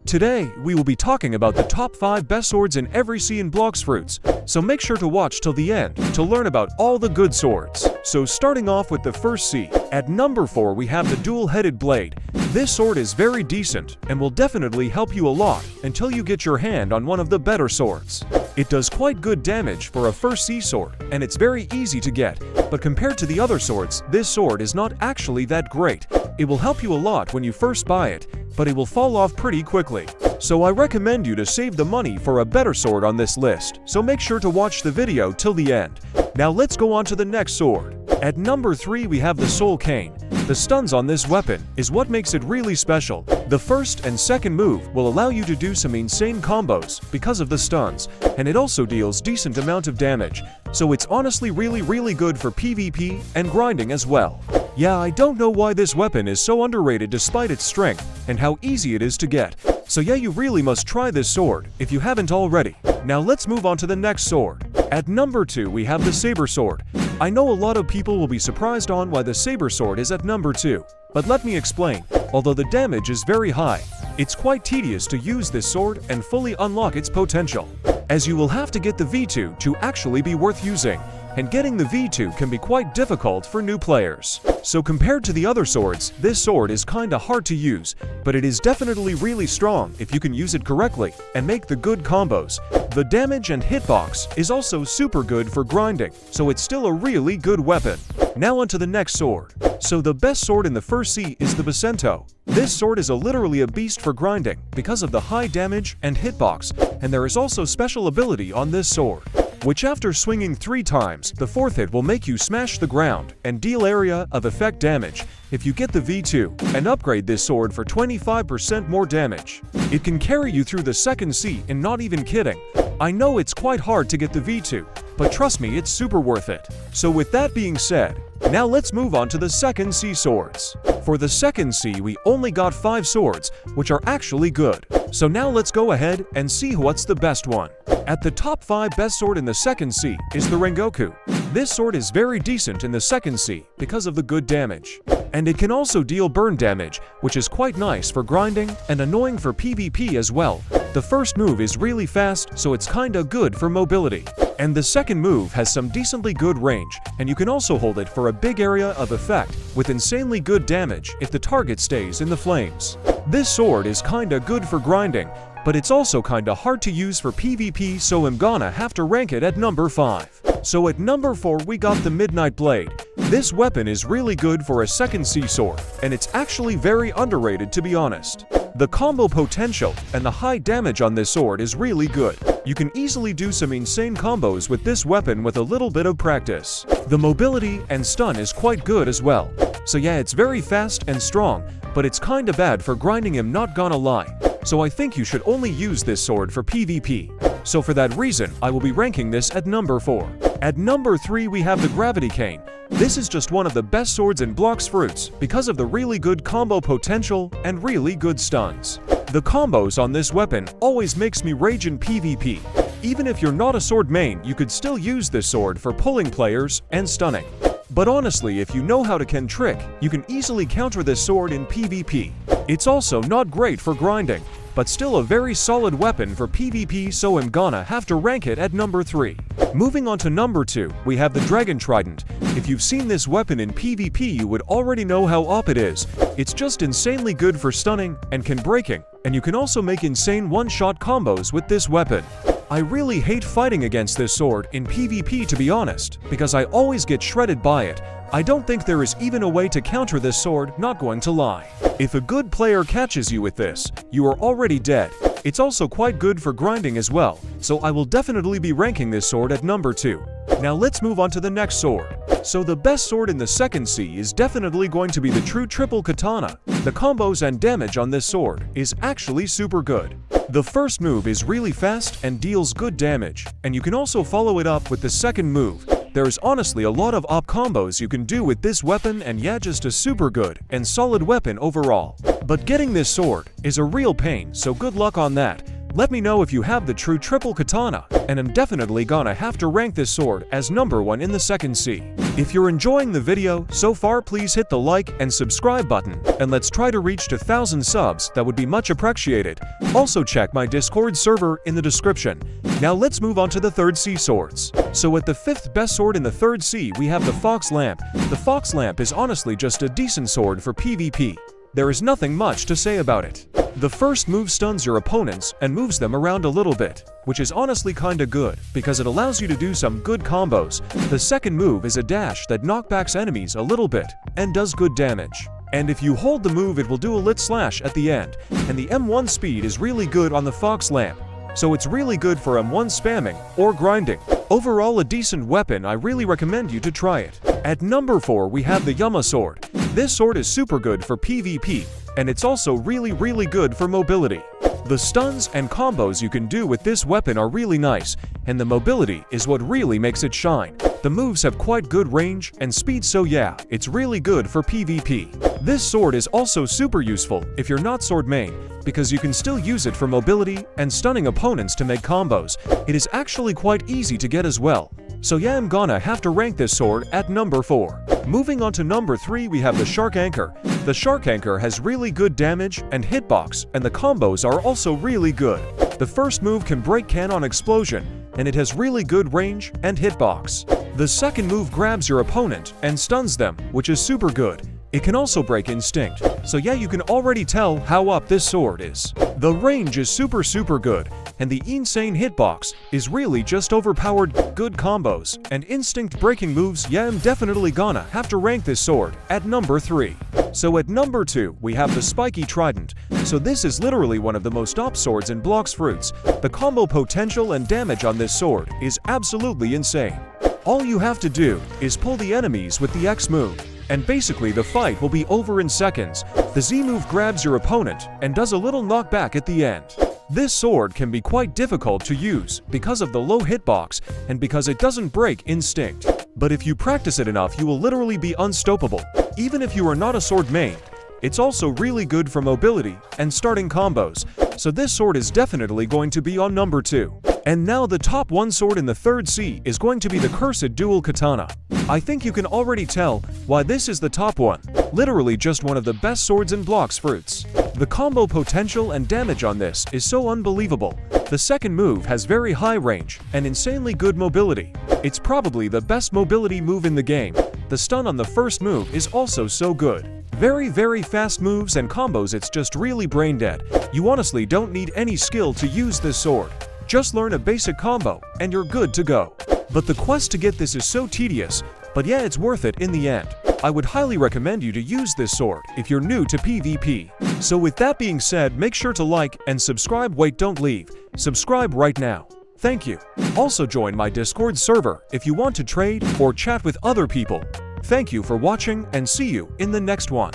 Today, we will be talking about the top 5 best swords in every sea in Blox fruits, so make sure to watch till the end to learn about all the good swords. So starting off with the first sea, at number 4 we have the dual-headed blade. This sword is very decent and will definitely help you a lot until you get your hand on one of the better swords. It does quite good damage for a first sea sword, and it's very easy to get, but compared to the other swords, this sword is not actually that great. It will help you a lot when you first buy it, but it will fall off pretty quickly. So I recommend you to save the money for a better sword on this list, so make sure to watch the video till the end. Now let's go on to the next sword. At number 3 we have the Soul Cane. The stuns on this weapon is what makes it really special. The first and second move will allow you to do some insane combos because of the stuns, and it also deals decent amount of damage, so it's honestly really good for PvP and grinding as well. Yeah, I don't know why this weapon is so underrated despite its strength and how easy it is to get. So yeah, you really must try this sword if you haven't already. Now let's move on to the next sword. At number 2 we have the Saber Sword. I know a lot of people will be surprised on why the Saber Sword is at number 2, but let me explain. Although the damage is very high, it's quite tedious to use this sword and fully unlock its potential, as you will have to get the V2 to actually be worth using, and getting the V2 can be quite difficult for new players. So compared to the other swords, this sword is kinda hard to use, but it is definitely really strong if you can use it correctly and make the good combos. The damage and hitbox is also super good for grinding, so it's still a really good weapon. Now onto the next sword. So the best sword in the first sea is the Bacento. This sword is literally a beast for grinding because of the high damage and hitbox, and there is also special ability on this sword, which after swinging 3 times, the 4th hit will make you smash the ground and deal area of effect damage. If you get the V2 and upgrade this sword for 25% more damage, it can carry you through the second sea, and not even kidding. I know it's quite hard to get the V2, but trust me, it's super worth it. So with that being said, now let's move on to the second sea swords. For the second sea we only got 5 swords, which are actually good. So now let's go ahead and see what's the best one. At the top 5 best sword in the second sea is the Rengoku. This sword is very decent in the second sea because of the good damage, and it can also deal burn damage, which is quite nice for grinding and annoying for PvP as well. The first move is really fast, so it's kinda good for mobility, and the second move has some decently good range, and you can also hold it for a big area of effect with insanely good damage if the target stays in the flames. This sword is kinda good for grinding, but it's also kinda hard to use for PvP, so I'm gonna have to rank it at number 5. So at number 4 we got the Midnight Blade. This weapon is really good for a second sea sword, and it's actually very underrated to be honest. The combo potential and the high damage on this sword is really good. You can easily do some insane combos with this weapon with a little bit of practice. The mobility and stun is quite good as well. So yeah, it's very fast and strong, but it's kinda bad for grinding, I'm not gonna lie. So I think you should only use this sword for PvP. So for that reason, I will be ranking this at number 4. At number 3 we have the Gravity Cane. This is just one of the best swords in Blox fruits because of the really good combo potential and really good stuns. The combos on this weapon always makes me rage in PvP. Even if you're not a sword main, you could still use this sword for pulling players and stunning. But honestly, if you know how to can trick, you can easily counter this sword in PvP. It's also not great for grinding, but still a very solid weapon for PvP, so I'm gonna have to rank it at number 3. Moving on to number 2, we have the Dragon Trident. If you've seen this weapon in PvP, you would already know how OP it is. It's just insanely good for stunning and can breaking, and you can also make insane one-shot combos with this weapon. I really hate fighting against this sword in PvP to be honest, because I always get shredded by it. I don't think there is even a way to counter this sword, not going to lie. If a good player catches you with this, you are already dead. It's also quite good for grinding as well, so I will definitely be ranking this sword at number 2. Now let's move on to the next sword. So the best sword in the second sea is definitely going to be the true triple katana. The combos and damage on this sword is actually super good. The first move is really fast and deals good damage, and you can also follow it up with the second move. There's honestly a lot of OP combos you can do with this weapon, and yeah, just a super good and solid weapon overall. But getting this sword is a real pain, so good luck on that. Let me know if you have the true triple katana, and I'm definitely gonna have to rank this sword as number 1 in the second C. If you're enjoying the video so far, please hit the like and subscribe button, and let's try to reach to 1,000 subs. That would be much appreciated. Also check my Discord server in the description. Now let's move on to the third C swords. So at the 5th best sword in the third C, we have the Fox Lamp. The Fox Lamp is honestly just a decent sword for PvP. There is nothing much to say about it. The first move stuns your opponents and moves them around a little bit, which is honestly kinda good, because it allows you to do some good combos. The second move is a dash that knockbacks enemies a little bit, and does good damage. And if you hold the move, it will do a lit slash at the end, and the M1 speed is really good on the Fox Lamp, so it's really good for M1 spamming or grinding. Overall a decent weapon, I really recommend you to try it. At number 4 we have the Yama sword. This sword is super good for PvP, and it's also really good for mobility. The stuns and combos you can do with this weapon are really nice, and the mobility is what really makes it shine. The moves have quite good range and speed, so yeah, it's really good for PvP. This sword is also super useful if you're not sword main, because you can still use it for mobility and stunning opponents to make combos. It is actually quite easy to get as well. So yeah, I'm gonna have to rank this sword at number 4. Moving on to number 3, we have the Shark Anchor. The Shark Anchor has really good damage and hitbox, and the combos are also really good. The first move can break cannon explosion, and it has really good range and hitbox. The second move grabs your opponent and stuns them, which is super good. It can also break instinct, so yeah, you can already tell how up this sword is. The range is super good, and the insane hitbox is really just overpowered. Good combos and instinct breaking moves. Yeah, I'm definitely gonna have to rank this sword at number 3. So at number 2 we have the Spiky Trident. So this is literally one of the most OP swords in Blox Fruits. The combo potential and damage on this sword is absolutely insane. All you have to do is pull the enemies with the X move, and basically the fight will be over in seconds. The Z move grabs your opponent and does a little knockback at the end. This sword can be quite difficult to use because of the low hitbox and because it doesn't break instinct. But if you practice it enough, you will literally be unstoppable. Even if you are not a sword main, it's also really good for mobility and starting combos. So this sword is definitely going to be on number 2. And now the top 1 sword in the third C is going to be the Cursed Dual Katana. I think you can already tell why this is the top 1. Literally just one of the best swords in Blox Fruits. The combo potential and damage on this is so unbelievable. The second move has very high range and insanely good mobility. It's probably the best mobility move in the game. The stun on the first move is also so good. Very fast moves and combos, it's just really brain dead. You honestly don't need any skill to use this sword. Just learn a basic combo and you're good to go. But the quest to get this is so tedious, but yeah, it's worth it in the end. I would highly recommend you to use this sword if you're new to PvP. So with that being said, make sure to like and subscribe. Wait, don't leave. Subscribe right now. Thank you. Also join my Discord server if you want to trade or chat with other people. Thank you for watching and see you in the next one.